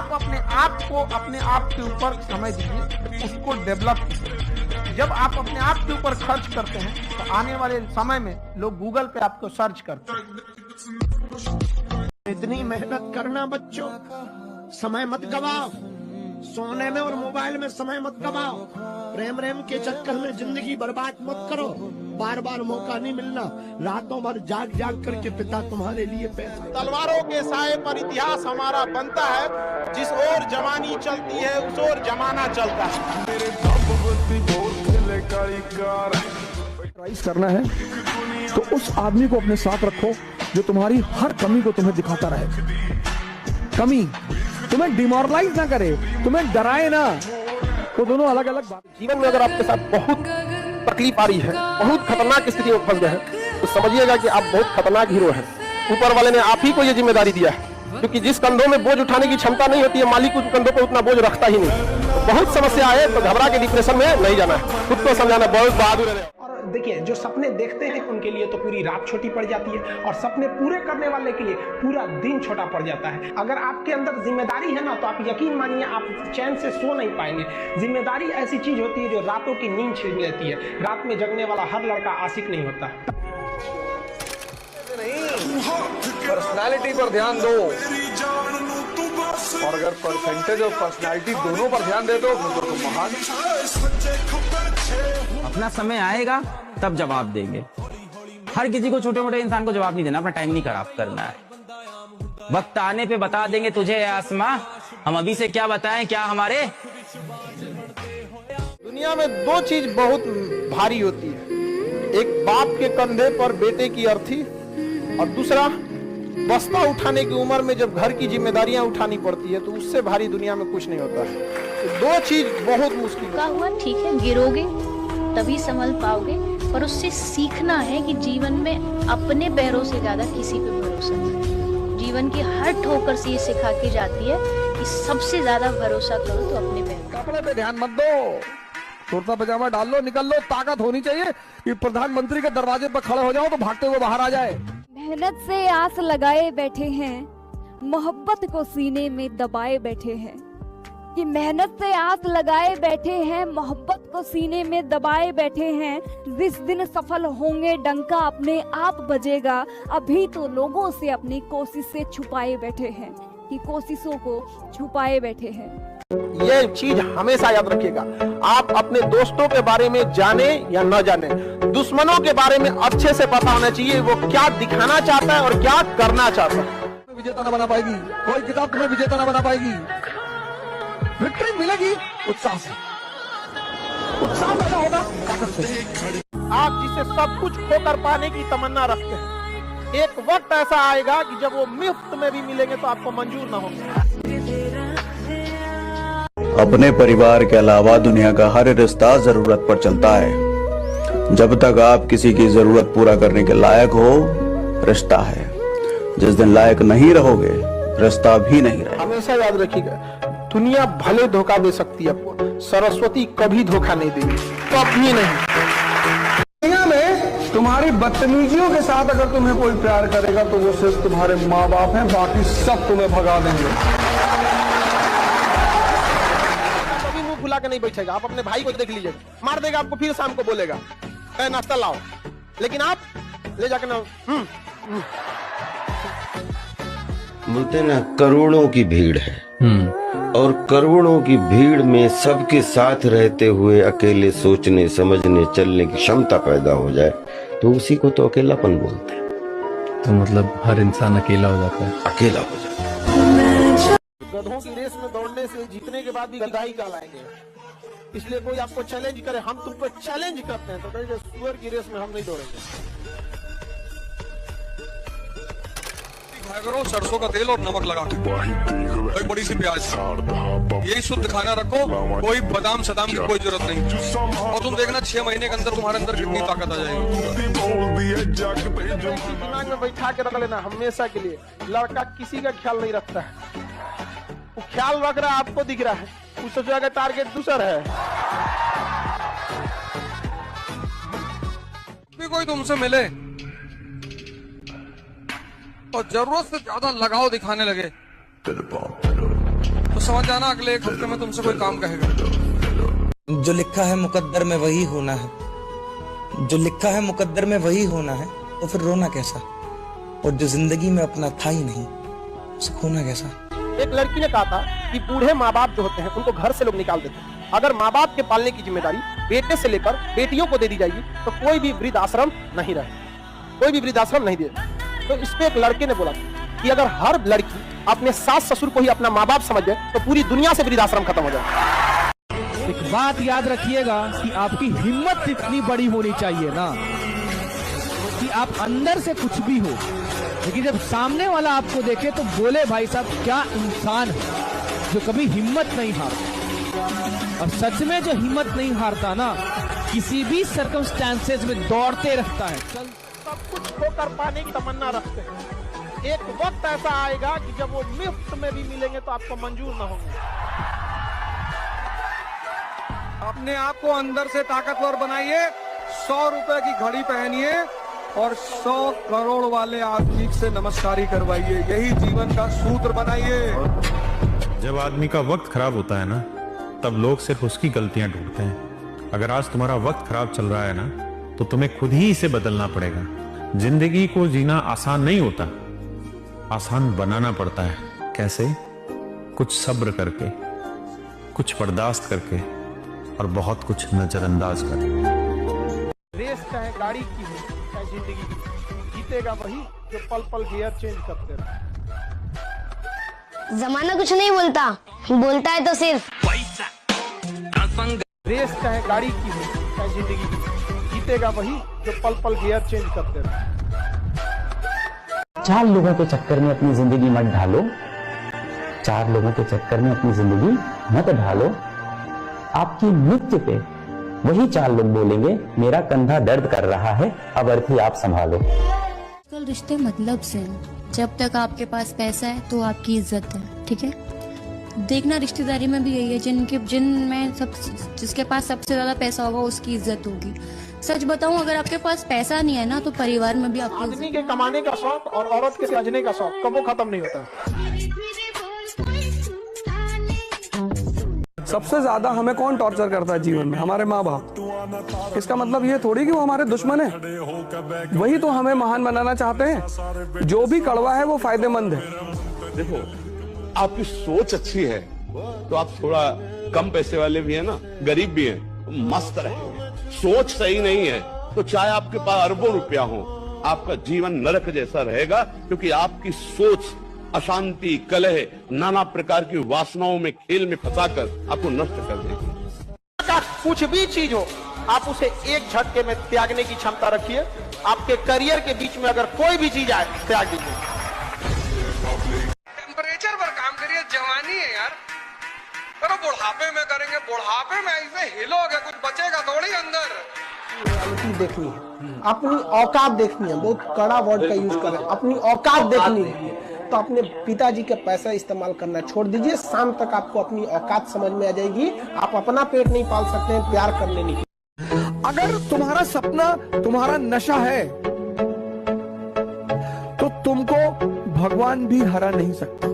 आप अपने आप के ऊपर समय दीजिए, उसको डेवलप कीजिए। जब आप अपने आप के ऊपर खर्च करते हैं तो आने वाले समय में लोग गूगल पे आपको सर्च करते हैं। इतनी मेहनत करना बच्चों, समय मत गवाओ, सोने में और मोबाइल में समय मत गवाओ, प्रेम के चक्कर में जिंदगी बर्बाद मत करो। बार बार मौका नहीं मिलना, रातों भर जाग जाग करके पिता तुम्हारे लिए पैसा। तलवारों के साए पर इतिहास हमारा बनता है, जिस ओर जवानी चलती है उस ओर जमाना चलता है। करना है तो उस आदमी को अपने साथ रखो जो तुम्हारी हर कमी को तुम्हें दिखाता रहे। कमी तुम्हें डिमोरलाइज ना करे, तुम्हें डराए ना, तो दोनों अलग अलग बात। जीवन में अगर आपके साथ बहुत तकलीफ आ रही है, बहुत खतरनाक स्थिति में फंस गए हैं, तो समझिएगा कि आप बहुत खतरनाक हीरो हैं। ऊपर वाले ने आप ही को ये जिम्मेदारी दिया है, क्योंकि जिस कंधों में बोझ उठाने की क्षमता नहीं होती है, मालिक उस कंधों पर उतना बोझ रखता ही नहीं। तो बहुत समस्या है, तो घबरा के डिप्रेशन में नहीं जाना है, खुद को समझाना बहुत बहादुर है। देखिए, जो सपने देखते हैं उनके लिए तो पूरी रात छोटी पड़ जाती है, और सपने पूरे करने वाले के लिए पूरा दिन छोटा पड़ जाता है। अगर आपके अंदर जिम्मेदारी है ना, तो आप यकीन मानिए आप चैन से सो नहीं पाएंगे। जिम्मेदारी ऐसी चीज होती है जो रातों की नींद छीन लेती है। रात में जगने वाला हर लड़का आशिक नहीं होता। पर्सनालिटी पर ध्यान दो, और अगर परसेंटेज और पर्सनालिटी दोनों पर ध्यान दे दो तो तुम महान। अपना समय आएगा तब जवाब देंगे। हर किसी को, छोटे मोटे इंसान को जवाब नहीं देना, अपना टाइम नहीं खराब करना है। वक्त आने पे बता देंगे तुझे आसमां, हम अभी से क्या बताएं क्या हमारे। दुनिया में दो चीज बहुत भारी होती है, एक बाप के कंधे पर बेटे की अर्थी, और दूसरा बस्ता उठाने की उम्र में जब घर की जिम्मेदारियां उठानी पड़ती है, तो उससे भारी दुनिया में कुछ नहीं होता है। तो दो चीज बहुत मुश्किल है। हुआ ठीक है, गिरोगे तभी संभल पाओगे, पर उससे सीखना है कि जीवन में अपने पैरों से ज्यादा किसी पे भरोसा नहीं। जीवन की हर ठोकर से ये सिखा के जाती है कि सबसे ज्यादा भरोसा करो तो अपने पैर। कपड़े पे ध्यान मत दो, कुर्ता पजामा डाल लो, निकल लो। ताकत होनी चाहिए कि प्रधानमंत्री के दरवाजे पर खड़े हो जाओ तो भागते हुए बाहर आ जाए। मेहनत से आस लगाए बैठे हैं, मोहब्बत को सीने में दबाए बैठे हैं। कि मेहनत से आस लगाए बैठे हैं, मोहब्बत को सीने में दबाए बैठे हैं। जिस दिन सफल होंगे डंका अपने आप बजेगा। अभी तो लोगों से अपनी कोशिश से छुपाए बैठे हैं, कि कोशिशों को छुपाए बैठे हैं। ये चीज हमेशा याद रखिएगा, आप अपने दोस्तों के बारे में जाने या न जाने, दुश्मनों के बारे में अच्छे से पता होना चाहिए वो क्या दिखाना चाहता है और क्या करना चाहता है। विजेता न बना पाएगी कोई किताब, तुम्हें विजेता न बना पाएगी। विक्ट्री मिलेगी उत्साह से, उत्साह पैदा होगा। आप जिसे सब कुछ खोकर पाने की तमन्ना रखते हैं, एक वक्त ऐसा आएगा कि जब वो मुफ्त में भी मिलेंगे तो आपको मंजूर न होगा। अपने परिवार के अलावा दुनिया का हर रिश्ता जरूरत पर चलता है। जब तक आप किसी की जरूरत पूरा करने के लायक हो, रिश्ता है। जिस दिन लायक नहीं रहोगे, रिश्ता भी नहीं रहेगा। हमेशा याद रखिएगा, दुनिया भले धोखा दे सकती है आपको, सरस्वती कभी धोखा नहीं देगी, कभी नहीं। दुनिया में तुम्हारी बदतमीजियों के साथ अगर तुम्हें कोई प्यार करेगा तो वो सिर्फ तुम्हारे माँ बाप हैं, बाकी सब तुम्हें भगा देंगे। कभी मुंह फुला के नहीं बैठेगा। आप अपने भाई को देख लीजिए, मार देगा आपको, फिर शाम को बोलेगा नाश्ता लाओ, लेकिन आप ले जाकर ना बोलते ना, करोड़ों की भीड़ है, और करोड़ों की भीड़ में सबके साथ रहते हुए अकेले सोचने समझने चलने की क्षमता पैदा हो जाए, तो उसी को तो अकेलापन बोलते हैं। तो मतलब हर इंसान अकेला हो जाता है, अकेला हो जाता है। गधों की रेस में दौड़ने से जीतने के बाद भी गधा ही कहलाएंगे। इसलिए कोई आपको चैलेंज करे, हम तुमको चैलेंज करते हैं, तो कहिए सुअर की रेस में हम नहीं दौड़ेंगे। करो सरसों का तेल और नमक लगा के, एक बड़ी सी प्याज, यही शुद्ध खाना रखो, कोई बादाम सदाम की कोई जरूरत नहीं, और तुम देखना 6 महीने के अंदर तुम्हारे अंदर कितनी ताकत आ जाएगी। दिमाग में बैठा के रख लेना हमेशा के लिए, लड़का किसी का ख्याल नहीं रखता है। वो ख्याल रख रहा है, आपको दिख रहा है, उस जगह टारगेट दूसरा है। भी कोई तुमसे मिले और जरूरत से ज्यादा लगाव दिखाने लगे तो समझ जाना अगले 1 हफ्ते में तुमसे कोई काम कहेगा। जो लिखा है मुकद्दर में वही होना है, जो लिखा है मुकद्दर में वही होना है, तो फिर रोना कैसा? और जो जिंदगी में अपना था ही नहीं, उसे खोना कैसा? एक लड़की ने कहा था कि बूढ़े माँ बाप जो होते हैं उनको घर से लोग निकाल देते हैं। अगर माँ बाप के पालने की जिम्मेदारी बेटे से लेकर बेटियों को दे दी जाएगी तो कोई भी वृद्ध आश्रम नहीं रहे, कोई भी वृद्ध आश्रम नहीं दे। तो इस पे एक लड़के ने बोला कि अगर हर लड़की अपने सास ससुर को ही अपना माँ बाप समझ जाए तो पूरी दुनिया से वृद्ध आश्रम खत्म हो जाए। एक बात याद रखिएगा कि आपकी हिम्मत इतनी बड़ी होनी चाहिए ना कि आप अंदर से कुछ भी हो, लेकिन जब सामने वाला आपको देखे तो बोले भाई साहब क्या इंसान है जो कभी हिम्मत नहीं हारता। और सच में जो हिम्मत नहीं हारता ना, किसी भी सर्कमस्टेंसेस में दौड़ते रहता है। सब कुछ होकर पाने की तमन्ना रखते हैं। एक वक्त ऐसा आएगा कि जब वो मुफ्त में भी मिलेंगे तो आपको मंजूर न होंगे। अपने आप को अंदर से ताकतवर बनाइए, 100 रुपए की घड़ी पहनिए और 100 करोड़ वाले आदमी से नमस्कारी करवाइए। यही जीवन का सूत्र बनाइए। जब आदमी का वक्त खराब होता है ना, तब लोग सिर्फ उसकी गलतियां ढूंढते हैं। अगर आज तुम्हारा वक्त खराब चल रहा है ना, तो तुम्हें खुद ही इसे बदलना पड़ेगा। जिंदगी को जीना आसान नहीं होता, आसान बनाना पड़ता है। कैसे? कुछ सब्र करके, कुछ बर्दाश्त करके और बहुत कुछ नजरअंदाज करके। रेस चाहे गाड़ी की हो चाहे जिंदगी की, जीतेगा वही जो पल पल गियर चेंज करते रहे। जमाना कुछ नहीं बोलता, बोलता है तो सिर्फ पैसा। रेस चाहे गाड़ी की हो चाहे जिंदगी की, जीतेगा वही जो पल पल गियर चेंज करते रहे। 4 लोगों के चक्कर में अपनी जिंदगी मत ढालो, 4 लोगों के चक्कर में अपनी जिंदगी मत ढालो। आपकी मृत्यु पे वही 4 लोग बोलेंगे मेरा कंधा दर्द कर रहा है, अब अर्थी आप संभालो। आजकल रिश्ते मतलब से हैं। जब तक आपके पास पैसा है तो आपकी इज्जत है, ठीक है? देखना रिश्तेदारी में भी यही है, जिसके पास सबसे ज्यादा पैसा होगा उसकी इज्जत होगी। सच बताऊं, अगर आपके पास पैसा नहीं है ना तो परिवार में भी आपको आदमी के कमाने का शौक और औरत के सजने का शौक कबो खत्म नहीं होता। सबसे ज्यादा हमें कौन टॉर्चर करता है जीवन में? हमारे माँ बाप। इसका मतलब ये थोड़ी कि वो हमारे दुश्मन है, वही तो हमें महान बनाना चाहते हैं। जो भी कड़वा है वो फायदेमंद है। देखो, आपकी सोच अच्छी है तो आप थोड़ा कम पैसे वाले भी है ना, गरीब भी हैं, तो मस्त रहेंगे। सोच सही नहीं है तो चाहे आपके पास अरबों रुपया हो, आपका जीवन नरक जैसा रहेगा, क्योंकि आपकी सोच अशांति, कलह, नाना प्रकार की वासनाओं में, खेल में फंसाकर आपको नष्ट कर देगी। कुछ भी चीज हो आप उसे एक झटके में त्यागने की क्षमता रखिए। आपके करियर के बीच में अगर कोई भी चीज आए त्याग दीजिए। टेम्परेचर पर काम करिए, जवानी है यार। करो बुढ़ापे में करेंगे, बुढ़ापे में ऐसे हिलोगे कुछ बचेगा थोड़ी अंदर। रियलिटी देखनी है, अपनी औकात देखनी है। बहुत कड़ा वर्ड का यूज कर रहे हैं, अपनी औकात देखनी है। तो अपने पिताजी के पैसा इस्तेमाल करना छोड़ दीजिए। शाम तक आपको अपनी औकात समझ में आ जाएगी। आप अपना पेट नहीं पाल सकते हैं, प्यार करने नहीं। अगर तुम्हारा सपना तुम्हारा नशा है तो तुमको भगवान भी हरा नहीं सकता।